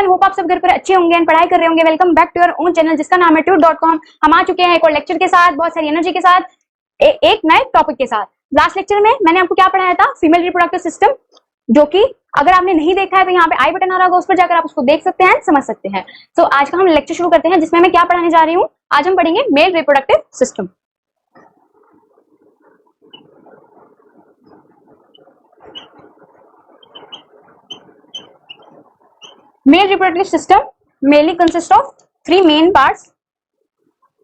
Everyone, hope आप सब घर पर अच्छे होंगे एंड पढ़ाई कर रहे होंगे। Welcome back to your own channel जिसका नाम है tutor.com। हम आ चुके हैं एक और लेक्चर के साथ, बहुत सारी एनर्जी के साथ, एक नए टॉपिक के साथ। लास्ट लेक्चर में मैंने आपको क्या पढ़ाया था, फीमेल रिप्रोडक्टिव सिस्टम, जो कि अगर आपने नहीं देखा है तो यहाँ पे आई बटन आ रहा होगा, उस पर जाकर आप उसको देख सकते हैं, समझ सकते हैं। तो आज का हम लेक्चर शुरू करते हैं, जिसमें मैं क्या पढ़ाने जा रही हूँ। आज हम पढ़ेंगे male reproductive system. Male reproductive system mainly consist of 3 main parts,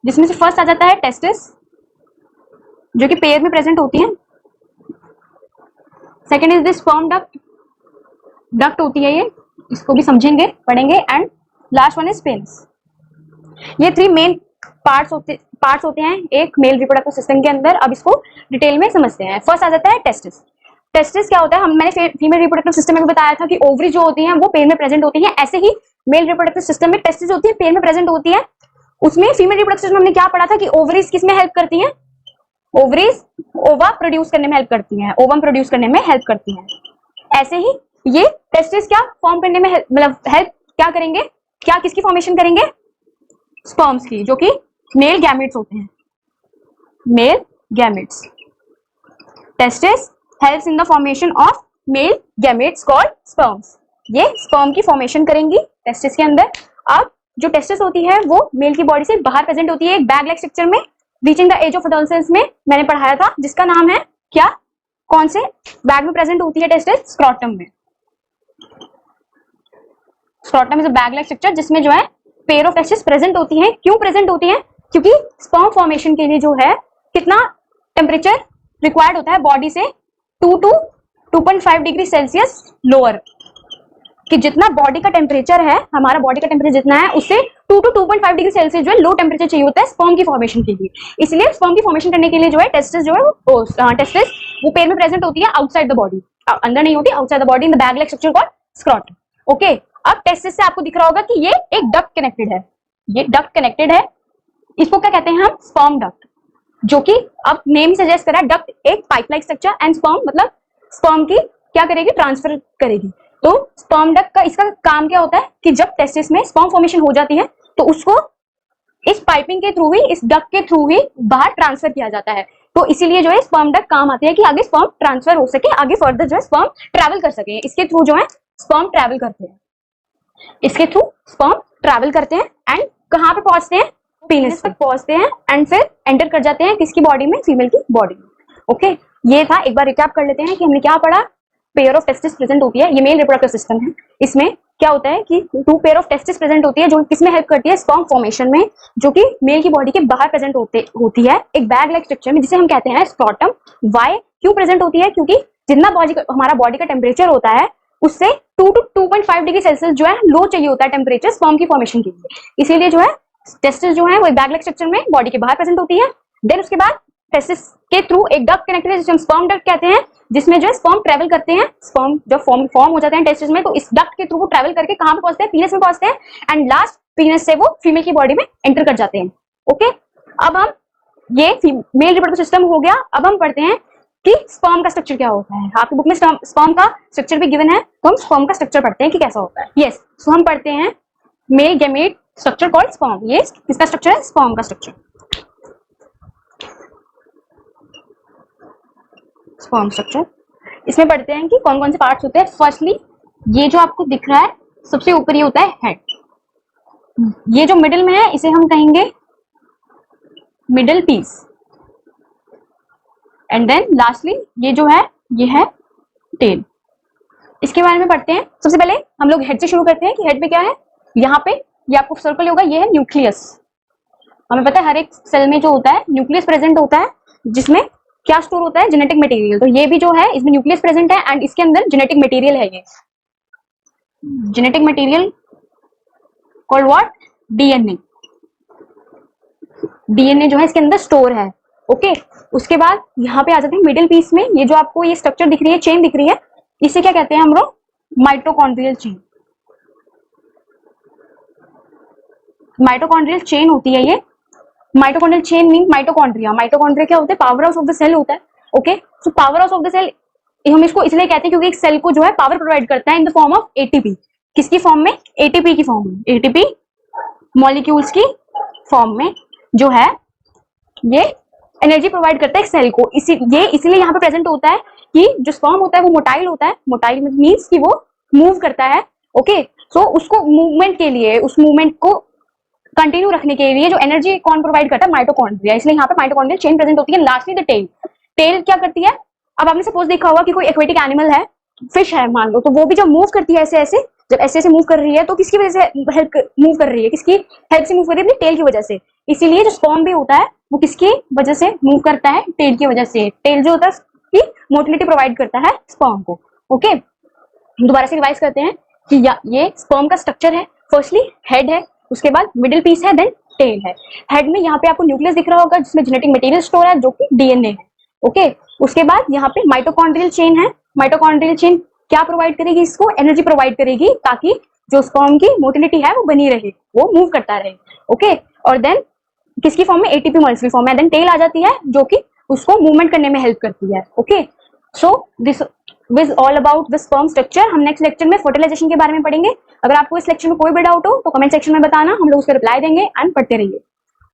जिसमें से फर्स्ट आ जाता है टेस्टिस, जो कि पेयर में प्रेजेंट होती है। Second is this sperm duct, duct होती है ये, इसको भी समझेंगे, पढ़ेंगे। And last one is penis. ये 3 मेन पार्ट्स होते हैं एक मेल रिप्रोडक्टिव सिस्टम के अंदर। अब इसको डिटेल में समझते हैं। फर्स्ट आ जाता है टेस्टिस। टेस्टिस क्या होता है, मैंने फीमेल रिप्रोडक्टिव सिस्टम में बताया था कि ओवरी जो होती है वो पेयर में प्रेजेंट होती है। ऐसे ही मेल रिप्रोडक्टिव सिस्टम में टेस्टिस होती है, पेयर में प्रेजेंट होती है। उसमें फीमेल रिप्रोडक्टिव सिस्टम में हमने क्या पढ़ा था कि ओवरीज किस में हेल्प करती हैं, ओवरीज ओवा प्रोड्यूस करने में हेल्प करती हैं, ओवम प्रोड्यूस करने में हेल्प करती हैं। ऐसे ही ये टेस्टिस क्या फॉर्म करने में मतलब हेल्प क्या करेंगे, क्या किसकी फॉर्मेशन करेंगे, स्पर्म्स की, जो कि मेल गैमेट्स होते हैं, male gametes. Testis helps in the formation of male gametes called sperms. ये स्पर्म की फॉर्मेशन करेंगी टेस्टिस के अंदर। अब जो टेस्टिस होती है वो मेल की बॉडी से बाहर प्रेजेंट होती है एक बैग लाइक स्ट्रक्चर में। Reaching the age of adolescence में मैंने पढ़ाया था, जिसका नाम है क्या, कौन से बैग में प्रेजेंट होती है टेस्टिस, स्क्रॉटम में। Scrotum is a bag like structure जिसमें जो है पेयर ऑफ टेस्टिस प्रेजेंट होती है। क्यों प्रेजेंट होती है, क्योंकि स्पर्म फॉर्मेशन के लिए जो है कितना टेम्परेचर रिक्वायर्ड होता है बॉडी से, 2 to 2.5 डिग्री सेल्सियस लोअर, कि जितना बॉडी का टेम्परेचर है, हमारा बॉडी का टेम्परेचर जितना है, उससे 2 to 2.5 डिग्री सेल्सियस जो है लो टेम्परेचर चाहिए होता है स्पर्म की फॉर्मेशन के लिए। इसलिए स्पर्म की फॉर्मेशन करने के लिए जो है टेस्टिस जो है टेस्टिस वो पेयर में प्रेजेंट होती है आउटसाइड द बॉडी, अंदर नहीं होती, outside the body in the bag like structure called scrotum. Okay, अब टेस्टिस से आपको दिख रहा होगा कि ये एक डक्ट कनेक्टेड है, ये डक्ट कनेक्टेड है। इसको क्या कहते हैं हम, स्पर्म डक्ट, जो कि अब नेम सजेस्ट कर रहा है डक्ट एक pipe like structure, and sperm मतलब स्पर्म की क्या करेगी, ट्रांसफर करेगी। तो स्पर्म डक्ट का इसका काम क्या होता है कि जब टेस्टिस में स्पर्म फॉर्मेशन हो जाती है तो उसको इस पाइपिंग के थ्रू ही, इस डक्ट के थ्रू ही बाहर ट्रांसफर किया जाता है। तो इसीलिए जो है स्पर्म डक्ट काम आती है कि आगे स्पर्म ट्रांसफर हो सके, आगे फर्दर जो है स्पर्म ट्रैवल कर सके। इसके थ्रू जो है स्पर्म ट्रैवल करते हैं, इसके थ्रू स्पर्म ट्रैवल करते हैं एंड कहाँ पे पहुंचते हैं, पीनिस तक पहुंचते हैं, एंड फिर एंटर कर जाते हैं किसकी बॉडी में, फीमेल की बॉडी में। ओके, ये था। एक बार रिकैप कर लेते हैं कि हमने क्या पढ़ा। पेयर ऑफ टेस्टिस प्रेजेंट होती है, ये मेल रिप्रोडक्टिव सिस्टम है। इसमें क्या होता है कि 2 पेयर ऑफ टेस्टिस प्रेजेंट होती है, जो किसमें हेल्प करती है, स्पर्म फॉर्मेशन में, जो कि मेल की बॉडी के बाहर प्रेजेंट होती है एक बैग लाइक स्ट्रक्चर में, जिसे हम कहते हैं स्क्रॉटम। वाई क्यों प्रेजेंट होती है, क्योंकि जितना हमारा बॉडी का टेम्परेचर होता है उससे 2 to 2.5 डिग्री सेल्सियस जो है लो चाहिए होता है टेम्परेचर स्पर्म की फॉर्मेशन के लिए। इसीलिए जो है टेस्टिस जो है वो बैग लाइक स्ट्रक्चर में बॉडी के बाहर प्रेजेंट होती है। देन उसके बाद टेस्टिस के थ्रू एक डक्ट कनेक्टेड है, जिसे हम स्पर्म डक्ट कहते हैं, जिसमें जो है स्पर्म ट्रैवल करते हैं। स्पर्म जब फॉर्म हो जाते हैं टेस्टिस में, तो इस डक्ट के थ्रू वो ट्रैवल करके कहां पे पहुंचते हैं, पीनस में पहुंचते हैं, एंड लास्ट पीनस से वो फीमेल की बॉडी में एंटर कर जाते हैं। ओके, अब हम ये मेल रिप्रोडक्टिव सिस्टम हो गया। अब हम पढ़ते हैं कि स्पर्म का स्ट्रक्चर क्या होता है। आपकी बुक में स्पर्म का स्ट्रक्चर भी गिवन है, तो हम स्पर्म का स्ट्रक्चर पढ़ते हैं कि कैसा होता है। यस, सो हम पढ़ते हैं male gamete structure called sperm. ये किसका स्ट्रक्चर है, स्पर्म का स्ट्रक्चर, स्पर्म स्ट्रक्चर। इसमें पढ़ते हैं कि कौन कौन से पार्ट्स होते हैं। फर्स्टली ये जो आपको दिख रहा है सबसे ऊपर ये होता है हेड। ये जो मिडिल में है इसे हम कहेंगे middle piece, and then lastly ये जो है ये है टेल। इसके बारे में पढ़ते हैं। सबसे पहले हम लोग हेड से शुरू करते हैं कि हेड में क्या है। यहाँ पे ये आपको सर्कल होगा, ये है न्यूक्लियस। हमें पता है हर एक सेल में जो होता है न्यूक्लियस प्रेजेंट होता है, जिसमें क्या स्टोर होता है, जेनेटिक मटेरियल। तो ये भी जो है इसमें न्यूक्लियस प्रेजेंट है एंड इसके अंदर जेनेटिक मटेरियल है। ये genetic material called what, DNA. DNA जो है इसके अंदर स्टोर है। ओके, उसके बाद यहाँ पे आ जाते हैं मिडिल पीस में। ये जो आपको ये स्ट्रक्चर दिख रही है, चेन दिख रही है, इसे क्या कहते हैं हम लोग, माइटोकॉन्ड्रियल चेन। माइटोकॉन्ड्रियल चेन होती है ये। Mitochondrial chain mean mitochondria. Mitochondria क्या होता है, power house of the cell होता है। Okay, so power house of the cell हम इसको इसलिए कहते हैं क्योंकि एक सेल को जो है पावर प्रोवाइड करता है in the form of ATP. किसकी फॉर्म में? एटीपी की फॉर्म में, एटीपी मॉलिक्यूल्स की फॉर्म में जो है ये एनर्जी प्रोवाइड करता है एक सेल को। इसीलिए यहाँ पे प्रेजेंट होता है कि जो स्पर्म होता है वो मोटाइल होता है। मोटाइल मीन्स कि वो मूव करता है। ओके, सो उसको मूवमेंट के लिए, उस मूवमेंट को कंटिन्यू रखने के लिए जो एनर्जी कौन प्रोवाइड करता है? माइटोकॉन्ड्रिया। इसलिए यहाँ पे माइटोकॉन्ड्रियल चेन प्रेजेंट होती है। लास्टली द टेल, टेल क्या करती है? अब आपने सपोज देखा होगा कि कोई एक्वेटिक एनिमल है, फिश है मान लो, तो वो भी जब मूव करती है ऐसे ऐसे, जब ऐसे ऐसे मूव कर रही है तो किसकी वजह से हेल्प मूव कर रही है? किसकी हेल्प से मूव कर रही है? अपनी टेल की वजह से। इसीलिए जो स्पर्म भी होता है वो किसकी वजह से मूव करता है? टेल की वजह से। टेल जो होता है कि मोटिलिटी प्रोवाइड करता है स्पर्म को। ओके, दोबारा से रिवाइज करते हैं कि ये स्पर्म का स्ट्रक्चर है। फर्स्टली हेड है, उसके बाद मिडिल पीस है, देन टेल है। हेड में यहाँ पे आपको न्यूक्लियस दिख रहा होगा जिसमें जेनेटिक मटेरियल स्टोर है जो कि डीएनए है। ओके, उसके बाद यहाँ पे माइटोकॉन्ड्रियल चेन है। माइटोकॉन्ड्रियल चेन क्या प्रोवाइड करेगी? इसको एनर्जी प्रोवाइड करेगी ताकि जो स्पर्म की मोटिलिटी है वो बनी रहे, वो मूव करता रहे। ओके, और देन किसकी फॉर्म में? एटीपी मॉलिक्यूल फॉर्म में। देन टेल आ जाती है जो कि उसको मूवमेंट करने में हेल्प करती है। Okay, so this was all about the sperm structure. हम नेक्स्ट लेक्चर में फर्टिलाइजेशन के बारे में पढ़ेंगे। अगर आपको इस लेक्चर में कोई भी डाउट हो तो कमेंट सेक्शन में बताना, हम लोग उसका रिप्लाई देंगे एंड पढ़ते रहिए।